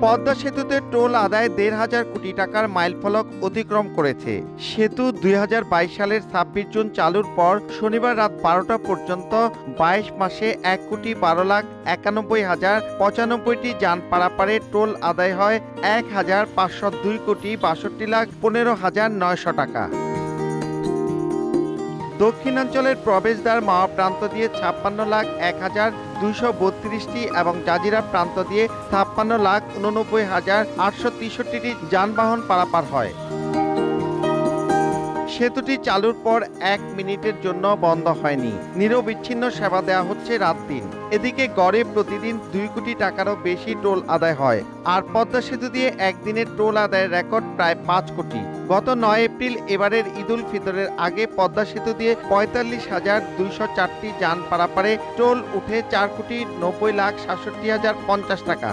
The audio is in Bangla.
পদ্মা সেতুতে টোল আদায় ১,৫০০ কোটি টাকার মাইলফলক অতিক্রম করেছে। সেতু ২০২২ সালের ২৬ জুন চালুর পর শনিবার রাত ১২টা পর্যন্ত ২২ মাসে ১,৯১,৯৫,০৯৫টি যান পারাপারে টোল আদায় হয় ১,৫০২,৬২,১৫,৯০০ টাকা। দক্ষিণাঞ্চলের প্রবেশদ্বার মাওয়া প্রান্ত দিয়ে ৫৬,০১,২৩২টি এবং জাজিরা প্রান্ত দিয়ে ৫৬,৮৯,৮৬৩টি যানবাহন পারাপার হয়। সেতুটি চালুর পর ১ মিনিটের জন্য বন্ধ হয়নি। নিরবিচ্ছিন্ন সেবা দেওয়া হচ্ছে রাত-দিন। এদিকে গড়ে প্রতিদিন ২ কোটি টাকারও বেশি টোল আদায় হয়। আর পদ্মা সেতু দিয়ে একদিনের টোল আদায়ের রেকর্ড প্রায় ৫ কোটি। গত ৯ এপ্রিল এবারের ঈদুল ফিতরের আগে পদ্মা সেতু দিয়ে ৪৫,২০৪টি যান পারাপারে টোল উঠে ৪,৯০,৬৭,০৫০ টাকা।